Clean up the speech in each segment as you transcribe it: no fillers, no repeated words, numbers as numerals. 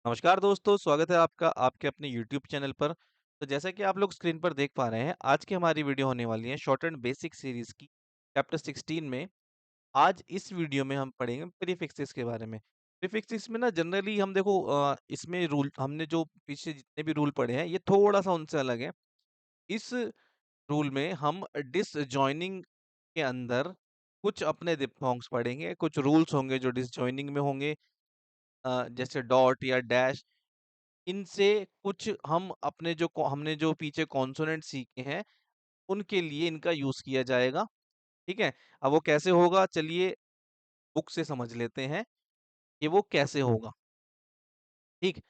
नमस्कार दोस्तों, स्वागत है आपका आपके अपने यूट्यूब चैनल पर। तो जैसा कि आप लोग स्क्रीन पर देख पा रहे हैं, आज की हमारी वीडियो होने वाली है शॉर्ट एंड बेसिक सीरीज की चैप्टर 16 में। आज इस वीडियो में हम पढ़ेंगे प्रीफिक्सेस के बारे में। प्रीफिक्सेस में ना जनरली हम देखो इसमें रूल हमने जो पीछे जितने भी रूल पढ़े हैं, ये थोड़ा-सा उनसे अलग है। इस रूल में हम डिसजॉइनिंग के अंदर कुछ अपने दिप्थोंग्स पढ़ेंगे, कुछ रूल्स होंगे जो डिसजॉइनिंग में होंगे, जैसे डॉट या डैश। इनसे कुछ हम अपने हमने जो पीछे कॉन्सोनेंट सीखे हैं, उनके लिए इनका यूज़ किया जाएगा, ठीक है? अब वो कैसे होगा चलिए बुक से समझ लेते हैं कि वो कैसे होगा, ठीक?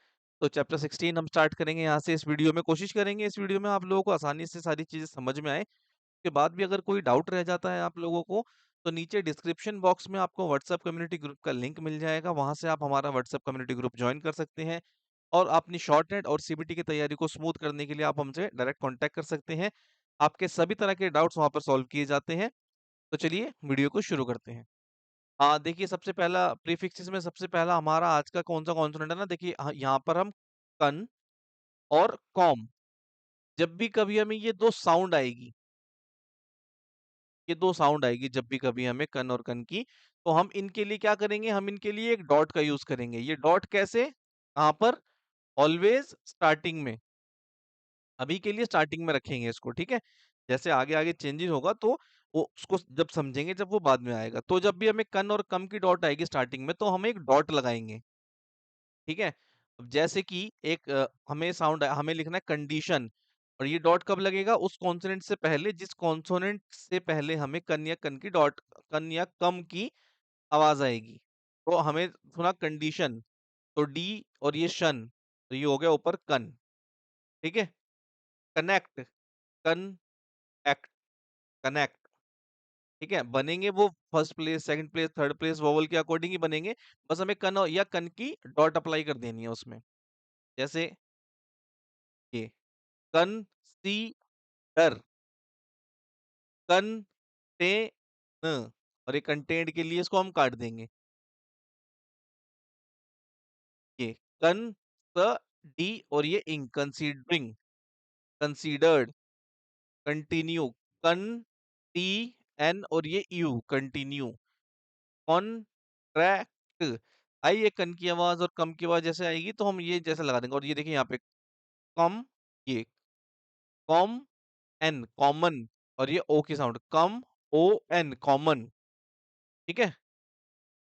तो चैप्टर 16 हम स्टार्ट करेंगे यहाँ से इस वीडियो में। कोशिश करेंगे इस वीडियो में आप लोगों को आसानी से सारी चीज़ें समझ में आए। उसके बाद भी अगर कोई डाउट रह जाता है आप लोगों को, तो नीचे डिस्क्रिप्शन बॉक्स में आपको व्हाट्सएप कम्युनिटी ग्रुप का लिंक मिल जाएगा। वहाँ से आप हमारा व्हाट्सएप कम्युनिटी ग्रुप जॉइन कर सकते हैं। और अपनी शॉर्टनेट और सीबीटी की तैयारी को स्मूथ करने के लिए आप हमसे डायरेक्ट कांटेक्ट कर सकते हैं। आपके सभी तरह के डाउट्स वहाँ पर सॉल्व किए जाते हैं। तो चलिए वीडियो को शुरू करते हैं। देखिए सबसे पहला प्रीफिक्सेस में सबसे पहला हमारा आज का कौन-सा कॉन्सोनेंट है ना, देखिए यहाँ पर हम कन और कॉम, जब भी कभी हमें ये 2 साउंड आएगी जब भी कभी हमें कन और कन की, तो हम इनके लिए क्या करेंगे, हम इनके लिए एक डॉट का यूज़ करेंगे। ये डॉट कैसे? यहाँ पर ऑलवेज़ स्टार्टिंग में। अभी के लिए स्टार्टिंग में रखेंगे इसको, ठीक है? जैसे आगे-आगे चेंजेस होगा तो वो उसको जब समझेंगे जब वो बाद में आएगा। तो जब भी हमें कन और कम की डॉट आएगी स्टार्टिंग में तो हम एक डॉट लगाएँगे, ठीक है? अब जैसे कि हमें लिखना है कंडीशन, और ये डॉट कब लगेगा? उस कॉन्सोनेंट से पहले जिस कॉन्सोनेंट से पहले हमें कन या कम की आवाज़ आएगी। तो हमें सुना कंडीशन, तो डी और ये शन, तो ये हो गया ऊपर कन, ठीक है? कनेक्ट, कन एक्ट, कनेक्ट, ठीक है? बनेंगे वो first place, second place, third place vowel के अकॉर्डिंग ही बनेंगे। बस हमें या कन की डॉट अप्लाई कर देनी है उसमें। जैसे ये कंसीडर, कंटेन, और ये कंटेंट के लिए इसको हम काट देंगे। ये कन स डी और ये इंग, कंसीडरिंग, कंसीडर्ड, कंटिन्यू, कन टी एन और ये यू, कंटिन्यू, कॉन्ट्रैक्ट। आई ये कन की आवाज और कम की आवाज जैसे आएगी तो हम ये जैसे लगा देंगे, और ये देखिए यहाँ पे कम, ये कॉम एन, कॉमन, और ये ओ की साउंड कम, ओ एन, कॉमन, ठीक है?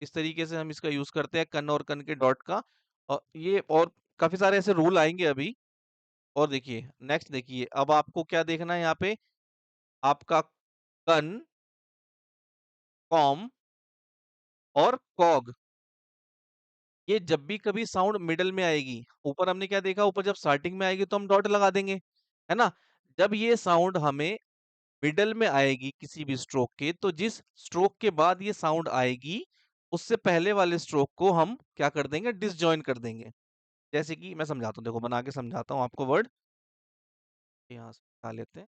इस तरीके से हम इसका यूज करते हैं कन और कन के डॉट का। और ये और काफी सारे ऐसे रूल आएंगे अभी। और देखिए नेक्स्ट, देखिए अब आपको क्या देखना है यहाँ पे, आपका कन, कॉम और कॉग, ये जब भी कभी साउंड मिडल में आएगी, ऊपर हमने क्या देखा, ऊपर जब स्टार्टिंग में आएगी तो हम डॉट लगा देंगे, है ना? जब ये साउंड हमें मिडल में आएगी किसी भी स्ट्रोक के, तो जिस स्ट्रोक के बाद ये साउंड आएगी, उससे पहले वाले स्ट्रोक को हम क्या कर देंगे, डिसजॉइन कर देंगे। जैसे कि मैं समझाता हूँ, देखो बना के समझाता हूँ आपको वर्ड, यहाँ से उठा लेते हैं।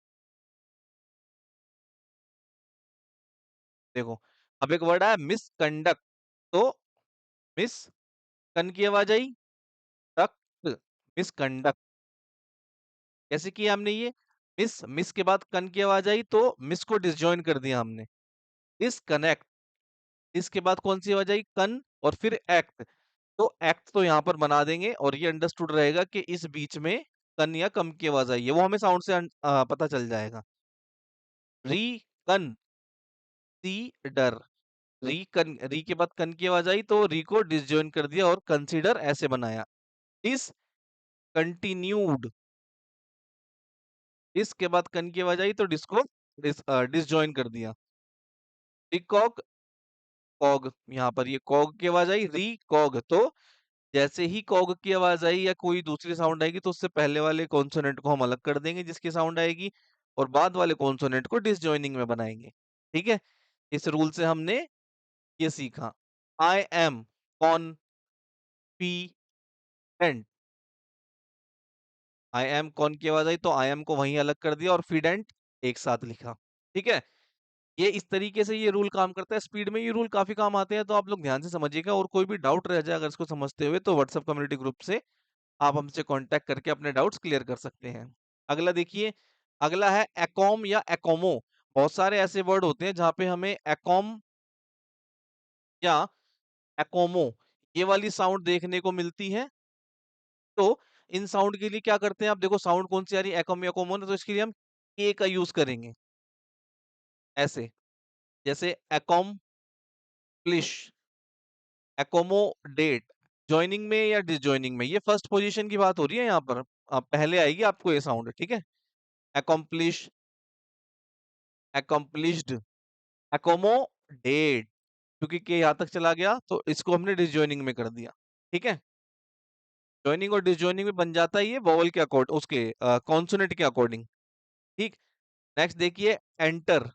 देखो, अब एक वर्ड आया मिसकंडक्ट, तो मिस, कन की आवाज आई, डक्ट, मिसकंडक्ट। कैसे किया हमने ये, मिस, मिस के बाद कन की आवाज आई तो मिस को डिसजॉइन कर दिया हमने। डिसकनेक्ट, इसके बाद कौन सी आवाज आई, कन, और फिर एक्ट, तो एक्ट तो यहाँ पर बना देंगे और ये अंडरस्टूड रहेगा कि इस बीच में कन या कम की आवाज आई है, वो हमें साउंड से पता चल जाएगा। री, कन, सी, डर, री के बाद कन की आवाज आई तो री को डिसजॉइन कर दिया और कंसीडर ऐसे बनाया। डिस कंटिन्यूड, इसके बाद कन की आवाज आई तो डिस्को डिसजॉइन कर दिया। रिकॉग, कॉग, यहाँ पर ये कॉग की आवाज आई, री कॉग, तो जैसे ही कॉग की आवाज आई या कोई दूसरी साउंड आएगी तो उससे पहले वाले कॉन्सोनेंट को हम अलग कर देंगे जिसकी साउंड आएगी, और बाद वाले कॉन्सोनेंट को डिसजॉइनिंग में बनाएंगे, ठीक है? इस रूल से हमने ये सीखा। I am confident, I am con की आवाज आई तो आई एम को वहीं अलग कर दिया और फिडेंट एक साथ लिखा, ठीक है? ये इस तरीके से ये रूल काम करता है। स्पीड में ये रूल काफी काम आते हैं, तो आप लोग ध्यान से समझिएगा। और कोई भी डाउट रह जाए अगर इसको समझते हुए, तो व्हाट्सएप कम्युनिटी ग्रुप से आप हमसे कांटेक्ट करके अपने डाउट्स क्लियर कर सकते हैं। अगला देखिए, अगला है एकॉम या एकोमो। बहुत सारे ऐसे वर्ड होते हैं जहाँ पे हमें एकॉम या एकोमो ये वाली साउंड देखने को मिलती है। तो इन साउंड के लिए क्या करते हैं, आप देखो साउंड कौन सी आ रही है, एकॉम या एकोमो ना, तो इसके लिए हम ए का यूज करेंगे ऐसे, जैसे अकॉम्प्लिश, एकोमोडेट। जॉइनिंग में या डिसजॉइनिंग में, ये फर्स्ट पोजीशन की बात हो रही है यहाँ पर। पहले आएगी आपको ये साउंड, ठीक है। Accomplish, accomplished, accommodate. क्योंकि के यहाँ तक चला गया तो इसको हमने डिसजॉइनिंग में कर दिया, ठीक है। जॉइनिंग और डिसजॉइनिंग में बन जाता है ये वोवल के अकॉर्ड, उसके कॉन्सोनेंट के अकॉर्डिंग, ठीक। नेक्स्ट देखिए, एंटर।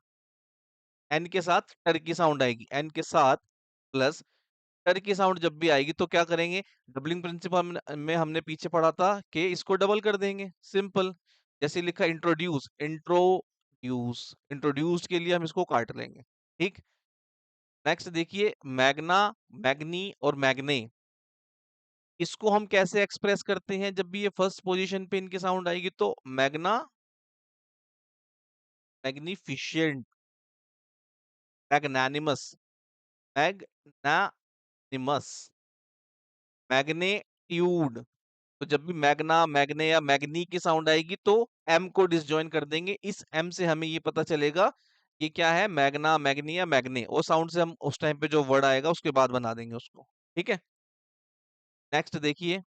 एन के साथ टर की साउंड आएगी, एन के साथ प्लस टर की साउंड जब भी आएगी तो क्या करेंगे, डबलिंग प्रिंसिपल में हमने पीछे पढ़ा था कि इसको डबल कर देंगे, सिंपल। जैसे लिखा इंट्रोड्यूस, इंट्रोड्यूस, इंट्रोड्यूस के लिए हम इसको काट लेंगे, ठीक। नेक्स्ट देखिए, मैग्ना, मैग्नी और मैग्ने। इसको हम कैसे एक्सप्रेस करते हैं जब भी ये फर्स्ट पोजीशन पे इनकी साउंड आएगी, तो मैग्ना, मैग्निफिशिएंट, मैग्नानिमस, मैग्नानिमस, मैग्नेट्यूड। तो जब भी मैग्ना, मैग्ने या मैग्नी की साउंड आएगी तो एम को डिसजॉइन कर देंगे। इस एम से हमें ये पता चलेगा ये क्या है, मैग्ना, मैग्नी या मैग्ने। वो साउंड से हम उस टाइम पे जो वर्ड आएगा उसके बाद बना देंगे उसको, ठीक है। नेक्स्ट देखिए,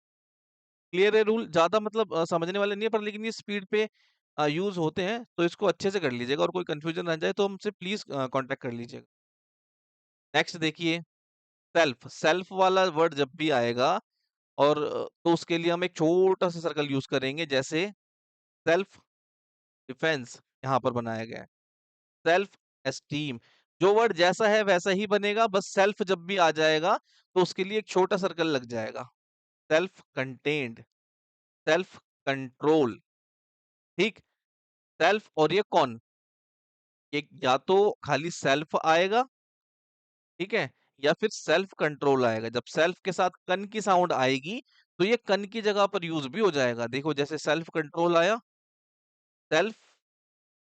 क्लियर है रूल, ज्यादा मतलब समझने वाले नहीं है, पर लेकिन ये स्पीड पे यूज होते हैं, तो इसको अच्छे से कर लीजिएगा। और कोई कंफ्यूजन रह जाए तो हमसे प्लीज कांटेक्ट कर लीजिएगा। नेक्स्ट देखिए, सेल्फ। सेल्फ वाला वर्ड जब भी आएगा और तो उसके लिए हम एक छोटा सा सर्कल यूज करेंगे, जैसे सेल्फ डिफेंस यहाँ पर बनाया गया है, सेल्फ एस्टीम। जो वर्ड जैसा है वैसा ही बनेगा, बस सेल्फ जब भी आ जाएगा तो उसके लिए एक छोटा सर्कल लग जाएगा। सेल्फ कंटेन्ड, सेल्फ कंट्रोल, ठीक। सेल्फ और ये कौन, ये या तो खाली सेल्फ आएगा, ठीक है, या फिर सेल्फ कंट्रोल आएगा। जब सेल्फ के साथ कन की साउंड आएगी तो ये कन की जगह पर यूज भी हो जाएगा। देखो जैसे सेल्फ कंट्रोल आया, सेल्फ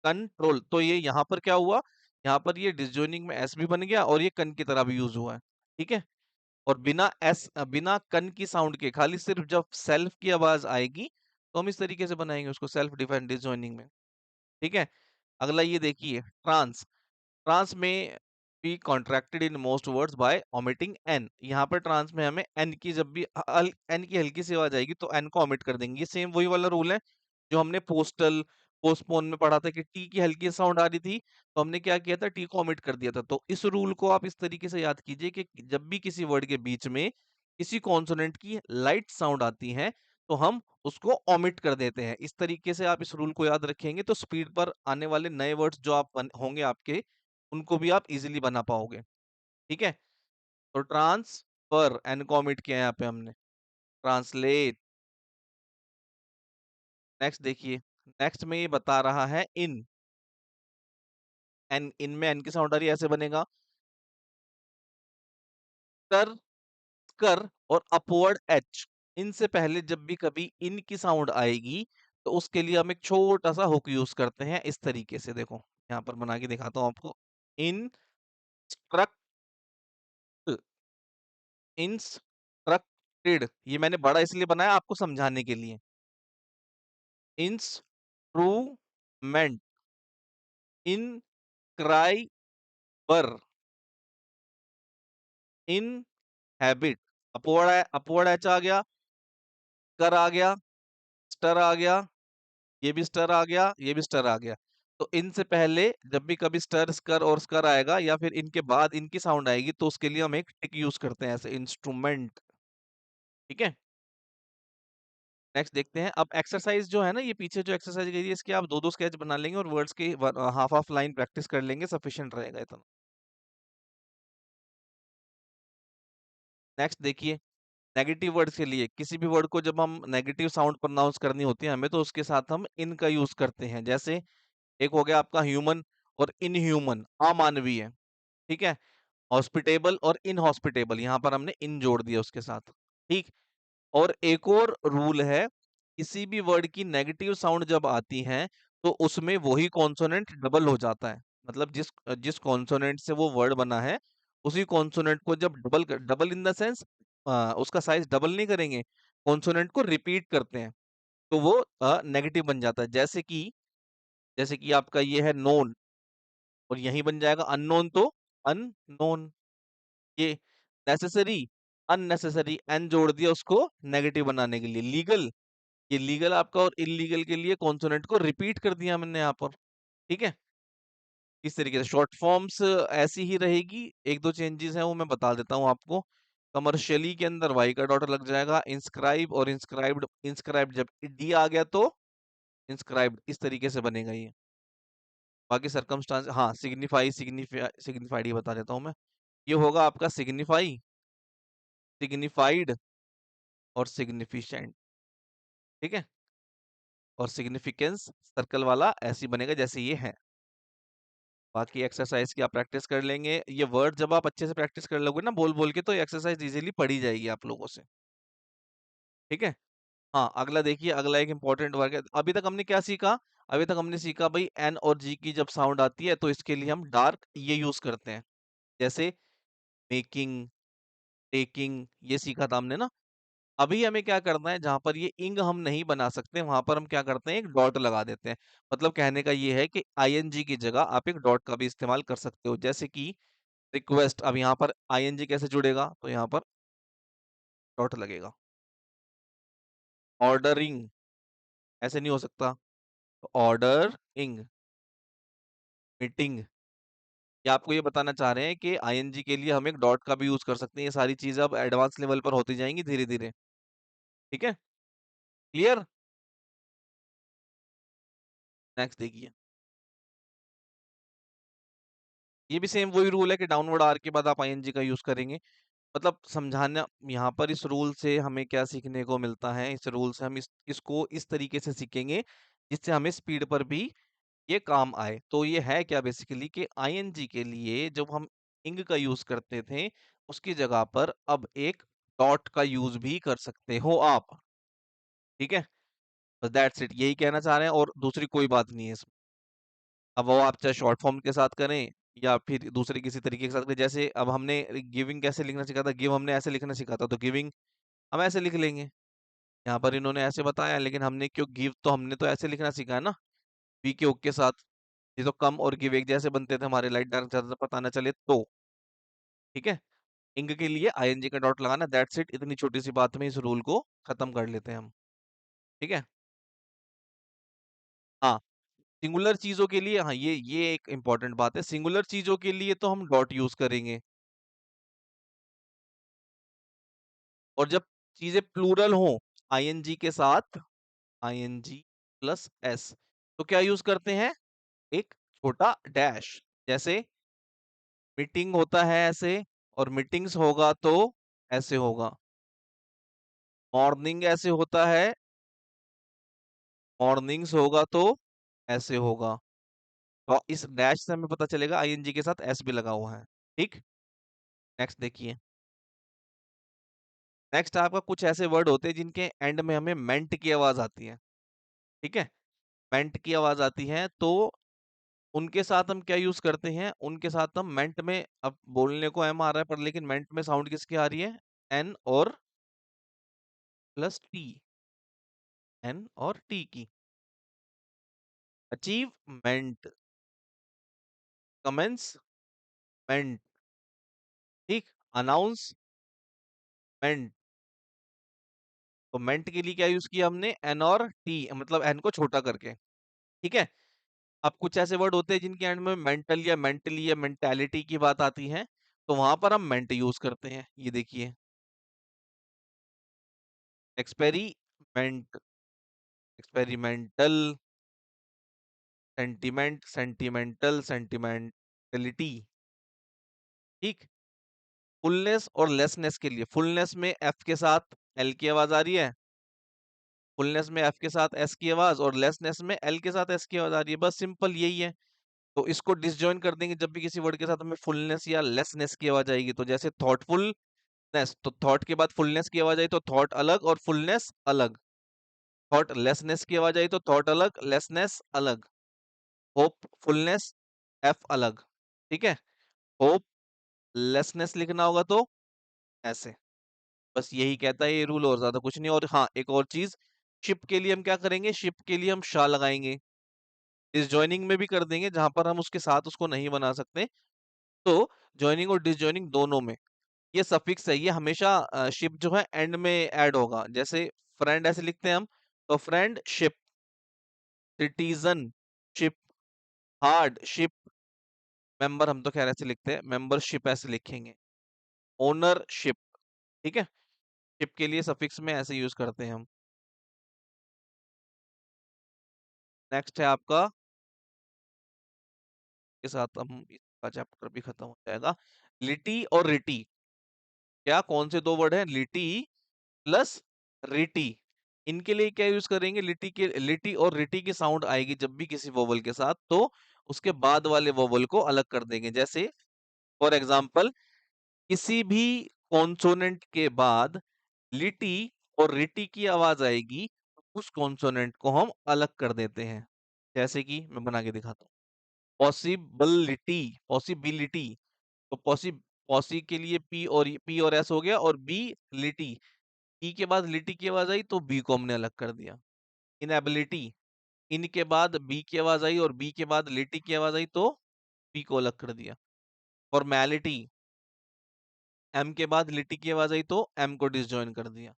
कंट्रोल, तो ये यहाँ पर क्या हुआ, यहाँ पर ये डिसजॉइनिंग में एस भी बन गया और ये कन की तरह भी यूज हुआ है, ठीक है। और बिना एस, बिना कन की साउंड के, खाली सिर्फ जब सेल्फ की आवाज आएगी तो हम इस तरीके से बनाएंगे उसको, सेल्फ डिफाइंड डिसजॉइनिंग में, ठीक है। अगला ये देखिए, ट्रांस। ट्रांस में be contracted in most words by omitting n. यहाँ पर ट्रांस में हमें एन की जब भी एन की हल्की सी आवाज आएगी तो एन को ओमिट कर देंगे। ये सेम वही वाला रूल है जो हमने पोस्टल, पोस्टपोन में पढ़ा था कि टी की हल्की साउंड आ रही थी तो हमने क्या किया था, टी को ओमिट कर दिया था। तो इस रूल को आप इस तरीके से याद कीजिए कि जब भी किसी वर्ड के बीच में किसी कॉन्सोनेंट की लाइट साउंड आती है तो हम उसको ओमिट कर देते हैं। इस तरीके से आप इस रूल को याद रखेंगे तो स्पीड पर आने वाले नए वर्ड्स जो आप होंगे आपके, उनको भी आप इजीली बना पाओगे, ठीक है। तो ट्रांसफर, एन को ओमिट किया है यहाँ पे हमने, ट्रांसलेट। नेक्स्ट देखिए, नेक्स्ट में ये बता रहा है इन, एन, इनमें एन की साउंड आ रही है, ऐसे बनेगा कर, कर और अपवर्ड एच। इनसे पहले जब भी कभी इन की साउंड आएगी तो उसके लिए हम एक छोटा सा हुक यूज करते हैं इस तरीके से। देखो यहाँ पर बना के दिखाता हूँ आपको, इंस्ट्रक्ट, इंस्ट्रक्टेड। ये मैंने बड़ा इसलिए बनाया आपको समझाने के लिए। इंस्ट्रूमेंट, इनक्राइबर, इन हैबिट। अपवर्ड एच आ गया, कर आ गया, स्टर आ गया, ये भी स्टर आ गया, ये भी स्टर आ गया। तो इनसे पहले जब भी कभी स्टर, स्कर और स्कर आएगा या फिर इनके बाद इनकी साउंड आएगी तो उसके लिए हम एक टिक यूज करते हैं ऐसे, इंस्ट्रूमेंट, ठीक है। नेक्स्ट देखते हैं, अब एक्सरसाइज जो है ना, ये पीछे जो एक्सरसाइज गई है इसके आप दो दो स्केच बना लेंगे और वर्ड्स के हाफ हाफ लाइन प्रैक्टिस कर लेंगे, सफिशिएंट रहेगा इतना। नेक्स्ट देखिए, नेगेटिव वर्ड्स के लिए, किसी भी वर्ड को जब हम नेगेटिव साउंड प्रोनाउंस करनी होती है हमें तो उसके साथ हम इन का यूज करते हैं। जैसे एक हो गया आपका ह्यूमन, और इनह्यूमन अमानवीय। ठीक है। हॉस्पिटेबल और इनहॉस्पिटेबल, यहाँ पर हमने इन जोड़ दिया उसके साथ। ठीक। और एक और रूल है, किसी भी वर्ड की नेगेटिव साउंड जब आती है तो उसमें वही कॉन्सोनेंट डबल हो जाता है। मतलब जिस जिस कॉन्सोनेंट से वो वर्ड बना है, उसी कॉन्सोनेंट को जब डबल इन द सेंस उसका साइज डबल नहीं करेंगे, कॉन्सोनेंट को रिपीट करते हैं, तो वो नेगेटिव बन जाता है। जैसे कि आपका ये है नोन, और यही बन जाएगा अननोन, तो अननोन। ये नेसेसरी, अननेसेसरी, एन जोड़ दिया उसको नेगेटिव बनाने के लिए। लीगल, ये लीगल आपका, और इलीगल के लिए कॉन्सोनेंट को रिपीट कर दिया मैंने यहाँ पर। ठीक है। इस तरीके से शॉर्ट फॉर्म्स ऐसी ही रहेगी। एक दो चेंजेस हैं वो मैं बता देता हूँ आपको। कमर्शियली के अंदर वाई का डॉट लग जाएगा, इंस्क्राइब और इंस्क्राइब्ड, इंस्क्राइब जब डी आ गया तो इंस्क्राइब्ड, इस तरीके से बनेगा ये। बाकी सरकमस्टांस, हाँ, सिग्निफाई, सिग्निफाइड, ये बता देता हूँ मैं। ये होगा आपका सिग्निफाई, सिग्निफाइड और सिग्निफिशेंट। ठीक है। और सिग्निफिकेंस सर्कल वाला ऐसे ही बनेगा जैसे ये है। बाकी एक्सरसाइज की आप प्रैक्टिस कर लेंगे, ये वर्ड जब आप अच्छे से प्रैक्टिस कर लोगे ना बोल बोल के, तो ये एक्सरसाइज इजीली पढ़ी जाएगी आप लोगों से। ठीक है। हाँ, अगला देखिए, अगला एक इंपॉर्टेंट वर्ड है। अभी तक हमने क्या सीखा? अभी तक हमने सीखा भाई, एन और जी की जब साउंड आती है तो इसके लिए हम डार्क ये यूज करते हैं। जैसे मेकिंग, टेकिंग, ये सीखा था हमने ना। अभी हमें क्या करना है, जहां पर ये इंग हम नहीं बना सकते वहां पर हम क्या करते हैं, एक डॉट लगा देते हैं। मतलब कहने का ये है कि आईएनजी की जगह आप एक डॉट का भी इस्तेमाल कर सकते हो। जैसे कि रिक्वेस्ट, अब यहाँ पर आईएनजी कैसे जुड़ेगा, तो यहाँ पर डॉट लगेगा। ऑर्डरिंग, ऐसे नहीं हो सकता, तो ऑर्डरिंग। मीटिंग, ये आपको ये बताना चाह रहे हैं कि आईएनजी के लिए हम एक डॉट का भी यूज कर सकते हैं। ये सारी चीजें अब एडवांस लेवल पर होती जाएंगी धीरे धीरे। ठीक है। क्लियर। नेक्स्ट देखिए, ये भी सेम वही रूल है कि डाउनवर्ड आर के बाद आप आईएनजी का यूज करेंगे। मतलब समझाना, यहाँ पर इस रूल से हमें क्या सीखने को मिलता है, इस रूल से हम इसको इस तरीके से सीखेंगे जिससे हमें स्पीड पर भी ये काम आए। तो ये है क्या बेसिकली कि आईएनजी के लिए जब हम इंग का यूज करते थे, उसकी जगह पर अब एक डॉट का यूज भी कर सकते हो आप। ठीक है। बस दैट्स इट, यही कहना चाह रहे हैं, और दूसरी कोई बात नहीं है इसमें। अब वो आप चाहे शॉर्ट फॉर्म के साथ करें या फिर दूसरे किसी तरीके के साथ करें। जैसे अब हमने गिविंग कैसे लिखना सीखा था, गिव हमने ऐसे लिखना सीखा था, तो गिविंग हम ऐसे लिख लेंगे। यहाँ पर इन्होंने ऐसे बताया, लेकिन हमने क्यों गिव, तो हमने तो ऐसे लिखना सीखा है ना, वी के ओ के साथ। ये तो कम और गिव एक जैसे बनते थे हमारे, लाइट डार्क ज्यादा पता ना चले तो। ठीक है। इंग के लिए आईएनजी का डॉट लगाना, दैट्स इट। इतनी छोटी सी बात में इस रूल को खत्म कर लेते हैं हम। ठीक है। हाँ, सिंगुलर चीजों के लिए, हाँ, ये एक इंपॉर्टेंट बात है, सिंगुलर चीजों के लिए तो हम डॉट यूज करेंगे। और जब चीजें प्लूरल हो, आईएनजी के साथ, आईएनजी प्लस एस, तो क्या यूज करते हैं, एक छोटा डैश। जैसे मीटिंग होता है ऐसे, और मीटिंग्स होगा तो ऐसे होगा। मॉर्निंग ऐसे होता है, मॉर्निंग्स होगा तो ऐसे होगा। तो इस डैश से हमें पता चलेगा आईएनजी के साथ एस भी लगा हुआ है। ठीक। नेक्स्ट देखिए, नेक्स्ट आपका कुछ ऐसे वर्ड होते हैं जिनके एंड में हमें मेंट की आवाज आती है। ठीक है। मेंट की आवाज आती है, तो उनके साथ हम क्या यूज करते हैं, उनके साथ हम मेंट में, अब बोलने को एम आ रहा है पर लेकिन मेंट में साउंड किसकी आ रही है, एन और प्लस टी, एन और टी की। Achievement, commencement. ठीक। अनाउंसमेंट। तो मेंट के लिए क्या यूज किया हमने, एन और टी, मतलब एन को छोटा करके। ठीक है। अब कुछ ऐसे वर्ड होते हैं जिनके एंड में मेंटल या मेंटली या मेंटालिटी की बात आती है, तो वहां पर हम मेंट यूज करते हैं। ये देखिए, experiment, experimental, sentiment, sentimental, sentimentality. ठीक। फुलनेस और लेसनेस के लिए, फुलनेस में एफ के साथ एल की आवाज आ रही है, फुलनेस में एफ के साथ एस की आवाज, और लेसनेस में एल के साथ एस की आवाज आ रही है। बस सिंपल यही है। तो इसको डिसजॉइन कर देंगे जब भी किसी वर्ड के साथ हमें फुलनेस या लेसनेस की आवाज आएगी। तो जैसे थॉटफुलनेस, तो थॉट के बाद फुलनेस की आवाज आई तो थॉट अलग और फुलनेस अलग। थॉट लेसनेस की आवाज आई तो थॉट अलग, लेसनेस अलग। होप फुलनेस, एफ अलग। ठीक है, होप लेसनेस लिखना होगा तो ऐसे। बस यही कहता है ये रूल, और ज्यादा कुछ नहीं। और हाँ, एक और चीज, शिप के लिए हम क्या करेंगे, शिप के लिए हम शा लगाएंगे। इस ज्वाइनिंग में भी कर देंगे जहां पर हम उसके साथ उसको नहीं बना सकते, तो ज्वाइनिंग और डिसज्वाइनिंग दोनों में ये सफिक्स है, ये हमेशा शिप जो है एंड में ऐड होगा। जैसे फ्रेंड ऐसे लिखते हैं हम, तो friend ship, citizen ship, hard ship, member हम तो खैर ऐसे लिखते हैं, मेंबरशिप ऐसे लिखेंगे, ओनरशिप। ठीक है, शिप के लिए सफिक्स में ऐसे यूज करते हैं हम। नेक्स्ट है आपका, के साथ हम इसका चैप्टर भी खत्म हो जाएगा, लिटी और रिटी। क्या, कौन से दो वर्ड हैं, लिटी प्लस रिटी। इनके लिए क्या यूज करेंगे, लिटी और रिटी की साउंड आएगी जब भी किसी वोवल के साथ, तो उसके बाद वाले वोवल को अलग कर देंगे। जैसे फॉर एग्जाम्पल, किसी भी कॉन्सोनेंट के बाद लिटी और रिटी की आवाज आएगी, तो उस कॉन्सोनेंट को हम अलग कर देते हैं। जैसे कि मैं बना के दिखाता हूँ, पॉसिबिलिटी, पॉसिबिलिटी। तो पॉसी के लिए पी और एस हो गया, और बी लिटी, ई के बाद लिटी की आवाज आई तो बी को हमने अलग कर दिया। इनएबिलिटी, इन के बाद बी की आवाज आई और बी के बाद लिटी की आवाज आई तो बी को अलग कर दिया। फॉर्मेलिटी, एम के बाद लिटी की आवाज आई तो एम को डिसजॉइन कर दिया।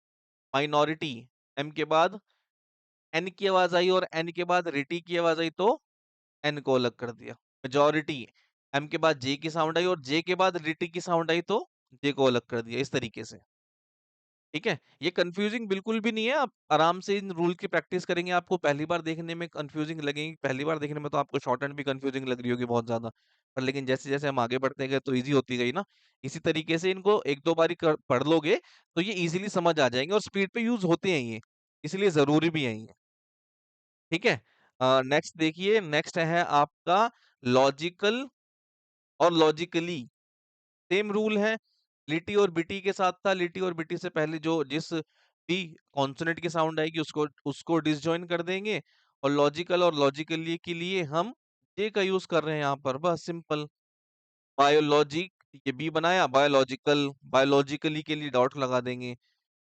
माइनॉरिटी, एम के बाद एन की आवाज आई और एन के बाद रिटी की आवाज आई तो एन को अलग कर दिया। मेजॉरिटी, एम के बाद जे की साउंड आई और जे के बाद रिटी की साउंड आई तो जे को अलग कर दिया, इस तरीके से। ठीक है, ये कंफ्यूजिंग बिल्कुल भी नहीं है, आप आराम से इन रूल की प्रैक्टिस करेंगे, आपको पहली बार देखने में कंफ्यूजिंग लगेंगी, पहली बार देखने में तो आपको शॉर्ट हैंड भी कंफ्यूजिंग लग रही होगी बहुत ज्यादा, पर लेकिन जैसे जैसे हम आगे बढ़ते गए तो इजी होती गई ना। इसी तरीके से इनको एक दो बारी पढ़ लोगे तो ये इजीली समझ आ जाएंगे, और स्पीड पे यूज होते हैं ये, इसलिए जरूरी भी है ये। ठीक है, नेक्स्ट देखिए, नेक्स्ट है आपका लॉजिकल और लॉजिकली। सेम रूल है, लिटी और बिटी के साथ था, लिटी और बिटी से पहले जो जिस भी कॉन्सोनेंट की साउंड आएगी उसको उसको डिसजॉइन कर देंगे। और लॉजिकल और लॉजिकली के लिए हम जे का यूज कर रहे हैं यहाँ पर, बस सिंपल। बायोलॉजिक, ये बी बनाया, बायोलॉजिकल, बायोलॉजिकली के लिए डॉट लगा देंगे।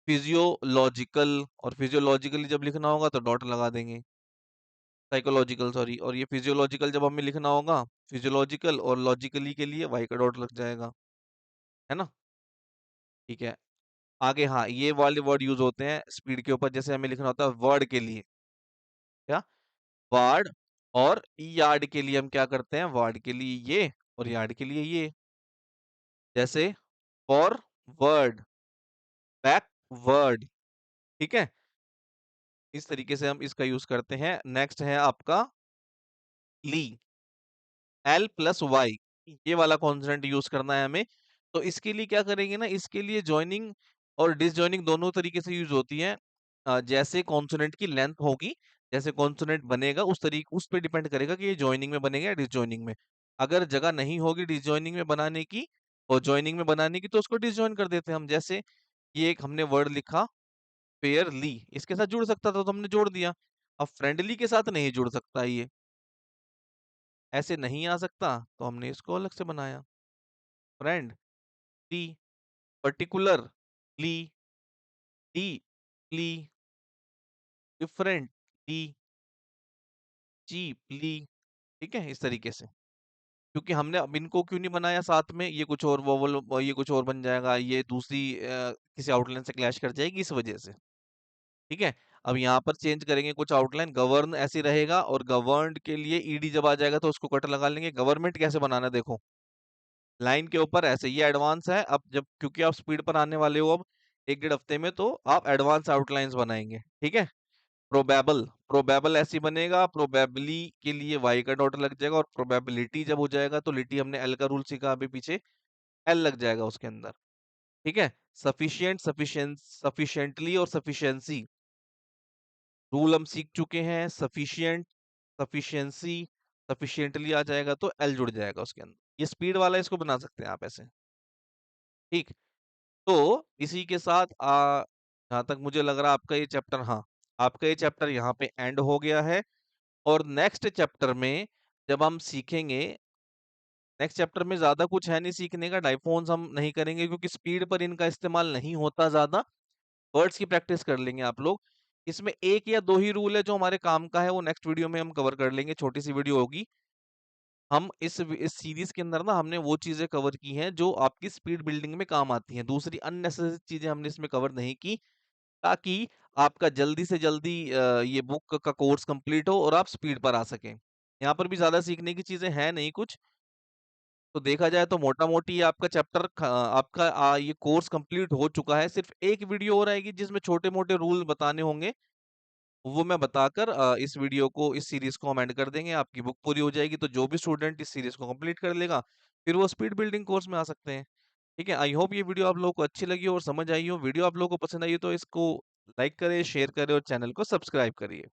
फिजियोलॉजिकल, और फिजियोलॉजिकली जब लिखना होगा तो डॉट लगा देंगे। साइकोलॉजिकल सॉरी, और ये फिजियोलॉजिकल जब हमें लिखना होगा, फिजियोलॉजिकल और लॉजिकली के लिए वाई का डॉट लग जाएगा, है ना। ठीक है, आगे हाँ, ये वाले वर्ड यूज होते हैं स्पीड के ऊपर, जैसे हमें लिखना होता है वर्ड के लिए, क्या, वार्ड। और यार्ड के लिए हम क्या करते हैं, वार्ड के लिए ये और यार्ड के लिए ये। जैसे फॉर वर्ड, बैक वर्ड। ठीक है, इस तरीके से हम इसका यूज करते हैं। नेक्स्ट है आपका ली, एल प्लस वाई, ये वाला कॉन्सेप्ट यूज करना है हमें। तो इसके लिए क्या करेंगे ना, इसके लिए ज्वाइनिंग और डिसजॉइनिंग दोनों तरीके से यूज होती है। जैसे कॉन्सोनेंट की लेंथ होगी, जैसे कॉन्सोनेंट बनेगा उस तरीके उस पर डिपेंड करेगा कि ये ज्वाइनिंग में बनेगा या डिसजॉइनिंग में। अगर जगह नहीं होगी डिसजॉइनिंग में बनाने की और ज्वाइनिंग में बनाने की, तो उसको डिसजॉइन कर देते हैं हम। जैसे ये एक हमने वर्ड लिखा फेयरली, इसके साथ जुड़ सकता था तो हमने जोड़ दिया। अब फ्रेंडली के साथ नहीं जुड़ सकता, ये ऐसे नहीं आ सकता, तो हमने इसको अलग से बनाया। फ्रेंड ली, पर्टिकुलर ली, डीपली, डिफरेंटली, चीपली। ठीक है, इस तरीके से। क्योंकि हमने अब इनको क्यों नहीं बनाया साथ में, ये कुछ और वोवल, ये कुछ और बन जाएगा, ये दूसरी किसी आउटलाइन से क्लैश कर जाएगी, इस वजह से। ठीक है, अब यहाँ पर चेंज करेंगे कुछ आउटलाइन, गवर्न ऐसे रहेगा, और गवर्नड के लिए ईडी जब आ जाएगा तो उसको कट लगा लेंगे। गवर्नमेंट कैसे बनाना है, देखो लाइन के ऊपर ऐसे, ये एडवांस है। अब जब क्योंकि आप स्पीड पर आने वाले हो अब एक डेढ़ हफ्ते में, तो आप एडवांस आउटलाइंस बनाएंगे। ठीक है, प्रोबेबल, प्रोबेबल ऐसी बनेगा, प्रोबेबली के लिए वाई का डॉट लग जाएगा, और प्रोबेबिलिटी जब हो जाएगा तो लिटी हमने एल का रूल सीखा अभी पीछे, एल लग जाएगा उसके अंदर। ठीक है, सफिशिएंट, सफिशिएंट, सफिशिएंटली और सफिशिएंसी रूल हम सीख चुके हैं। सफिशिएंट, सफिशिएंसी, सफिशिएंटली आ जाएगा तो एल जुड़ जाएगा उसके अंदर। ये स्पीड वाला इसको बना सकते हैं आप ऐसे। ठीक। तो इसी के साथ जहाँ तक मुझे लग रहा है आपका ये चैप्टर, हाँ, आपका ये चैप्टर यहाँ पे एंड हो गया है। और नेक्स्ट चैप्टर में जब हम सीखेंगे, नेक्स्ट चैप्टर में ज्यादा कुछ है नहीं सीखने का, डाइफोन्स हम नहीं करेंगे क्योंकि स्पीड पर इनका इस्तेमाल नहीं होता ज्यादा। वर्ड्स की प्रैक्टिस कर लेंगे आप लोग। इसमें एक या दो ही रूल है जो हमारे काम का है, वो नेक्स्ट वीडियो में हम कवर कर लेंगे, छोटी सी वीडियो होगी। हम इस सीरीज के अंदर ना हमने वो चीजें कवर की हैं जो आपकी स्पीड बिल्डिंग में काम आती हैं, दूसरी अननेसेसरी चीजें हमने इसमें कवर नहीं की, ताकि आपका जल्दी से जल्दी ये बुक का कोर्स कंप्लीट हो और आप स्पीड पर आ सकें। यहाँ पर भी ज्यादा सीखने की चीजें हैं नहीं कुछ। तो देखा जाए तो मोटा मोटी आपका चैप्टर आपका ये कोर्स कंप्लीट हो चुका है। सिर्फ एक वीडियो और आएगी जिसमें छोटे मोटे रूल बताने होंगे, वो मैं बताकर इस वीडियो को, इस सीरीज को हम एंड कर देंगे, आपकी बुक पूरी हो जाएगी। तो जो भी स्टूडेंट इस सीरीज को कंप्लीट कर लेगा फिर वो स्पीड बिल्डिंग कोर्स में आ सकते हैं। ठीक है, आई होप ये वीडियो आप लोगों को अच्छी लगी हो और समझ आई हो। वीडियो आप लोगों को पसंद आई हो तो इसको लाइक करें, शेयर करें और चैनल को सब्सक्राइब करिए।